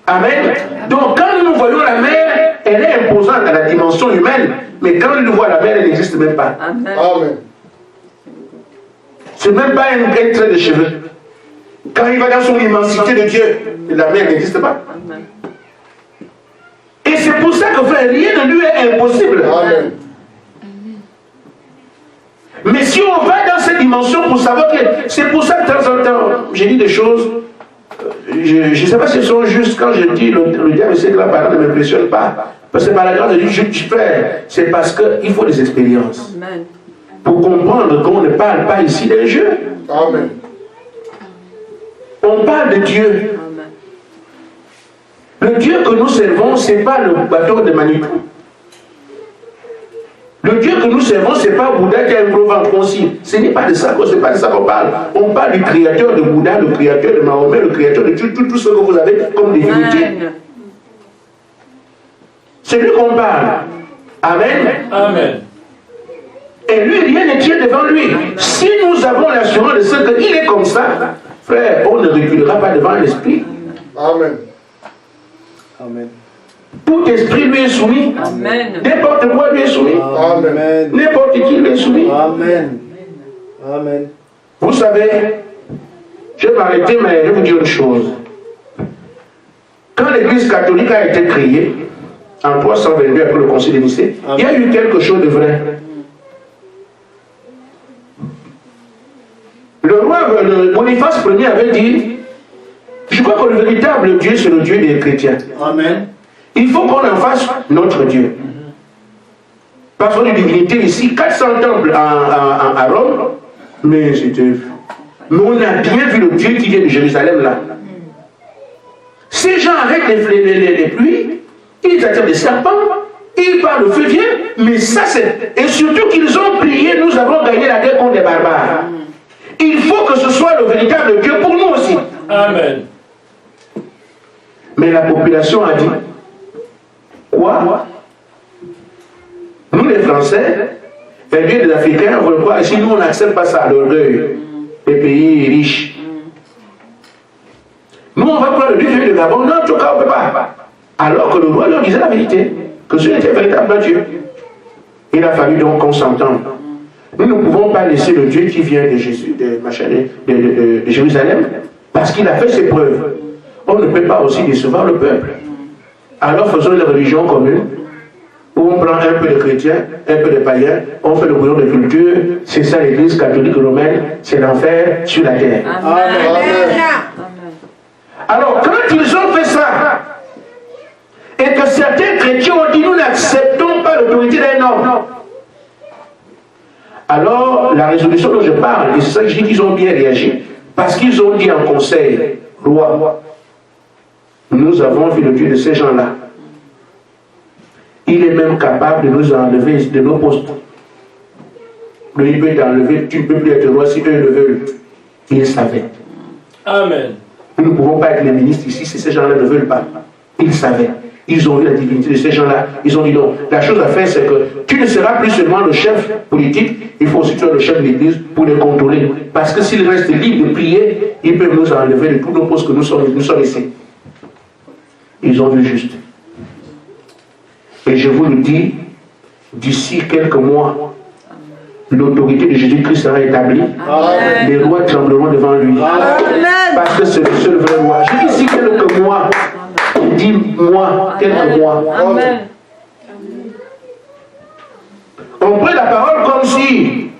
Amen. Donc quand nous voyons la mer, elle est imposante à la dimension humaine, mais quand nous voyons la mer, elle n'existe même pas. Amen. C'est même pas un trait de cheveux. Quand il va dans son immensité de Dieu, la mer n'existe pas. Amen. Et c'est pour ça que frère, rien ne lui est impossible. Amen. Mais si on va dans cette dimension pour savoir que c'est pour ça que de temps en temps, j'ai dit des choses, je ne sais pas si elles sont justes quand je dis le diable sait que la parole ne m'impressionne pas. Parce que par la grâce de Dieu, je frère, c'est parce qu'il faut des expériences. Amen. Pour comprendre qu'on ne parle pas ici d'un jeu. Amen. On parle de Dieu. Amen. Le Dieu que nous servons, ce n'est pas le bateau de Manitou. Le Dieu que nous servons, ce n'est pas Bouddha qui a un gros ventre concis. Ce n'est pas de ça qu'on parle. On parle du créateur de Bouddha, le créateur de Mahomet, le créateur de tout ce que vous avez comme divinité. Amen. C'est lui qu'on parle. Amen. Amen. Et lui, rien ne tient devant lui. Si nous avons l'assurance de ce qu'il est comme ça, frère, on ne reculera pas devant l'esprit. Amen. Amen. Tout esprit lui est soumis. Amen. N'importe quoi lui est soumis. Amen. N'importe qui lui est soumis. Amen. Amen. Vous savez, je vais m'arrêter, mais je vais vous dire une chose. Quand l'église catholique a été créée, en 322 après le concile de Nicée, il y a eu quelque chose de vrai. Le roi, le Boniface Ier avait dit, je crois que le véritable Dieu, c'est le Dieu des chrétiens. Amen. Il faut qu'on en fasse notre Dieu. Parce qu'on a une divinité ici, 400 temples à Rome, mais on a bien vu le Dieu qui vient de Jérusalem là. Ces gens arrêtent les pluies, ils attirent des serpents, ils parlent le feu vient, mais ça c'est... Et surtout qu'ils ont prié, nous avons gagné la guerre contre les barbares. Il faut que ce soit le véritable Dieu pour nous aussi. Amen. Mais la population a dit, quoi? Nous les Français, et bien les Africains, on veut croire, et si nous on n'accepte pas ça, l'orgueil, les pays riches. Nous on va croire le Dieu de Gabon, non, en tout cas on ne peut pas. Alors que le roi leur disait la vérité, que ce n'était véritablement Dieu. Il a fallu donc qu'on s'entende. Nous ne pouvons pas laisser le Dieu qui vient de Jésus, de Jérusalem, parce qu'il a fait ses preuves. On ne peut pas aussi décevoir le peuple. Alors faisons une religion commune, où on prend un peu de chrétiens, un peu de païens, on fait le bouillon de culture, c'est ça l'église catholique romaine, c'est l'enfer sur la terre. Amen. Amen. Alors quand ils ont fait ça, et que certains chrétiens ont dit nous n'acceptons pas l'autorité d'un homme, alors la résolution dont je parle, et c'est ça que je dis qu'ils ont bien réagi, parce qu'ils ont dit en conseil, roi, nous avons vu le Dieu de ces gens-là. Il est même capable de nous enlever de nos postes. Il peut t'enlever, tu ne peux plus être roi si eux le veulent. Ils savaient. Amen. Nous ne pouvons pas être les ministres ici si ces gens-là ne veulent pas. Ils savaient. Ils ont vu la divinité de ces gens-là. Ils ont dit non. La chose à faire, c'est que tu ne seras plus seulement le chef politique, il faut aussi être le chef de l'église pour les contrôler. Parce que s'ils restent libres de prier, ils peuvent nous enlever de tous nos postes que nous sommes ici. Ils ont vu juste. Et je vous le dis, d'ici quelques mois, l'autorité de Jésus-Christ sera établie. Amen. Les rois trembleront devant lui. Amen. Parce que c'est le seul vrai roi. Je dis d'ici quelques mois. Dis moi, quelques mois. Amen. On prend la parole comme si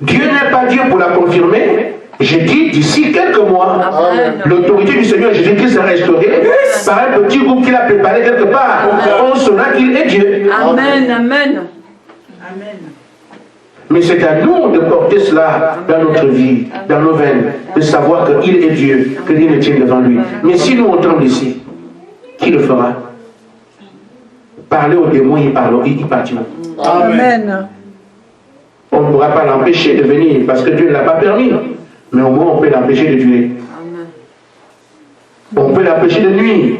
Dieu n'est pas Dieu pour la confirmer. Je dis d'ici quelques mois, Amen. l'autorité du Seigneur Jésus-Christ sera restaurée par un petit groupe qu'il a préparé quelque part. On saura qu'il est Dieu. Amen. Amen. Mais c'est à nous de porter cela dans notre vie, dans nos veines, de savoir qu'il est Dieu, que rien ne tient devant lui. Mais si nous on tremble ici, qui le fera? Parler aux démons, ils partiront. Amen. On pourra pas l'empêcher de venir parce que Dieu ne l'a pas permis. Mais au moins, on peut l'empêcher de tuer. Amen. On peut l'empêcher de nuire.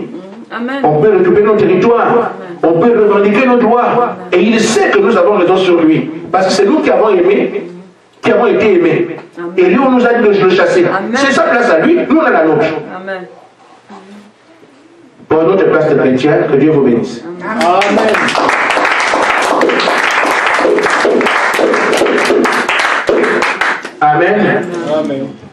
Amen. On peut récupérer nos territoires. On peut revendiquer nos droits. Et il sait que nous avons raison sur lui. Parce que c'est nous qui avons aimé, qui avons été aimés. Et lui, on nous a dit de le chasser. C'est sa place à lui, nous on a la nôtre. Amen. Pour notre place de chrétien, que Dieu vous bénisse. Amen. Amen. Amen.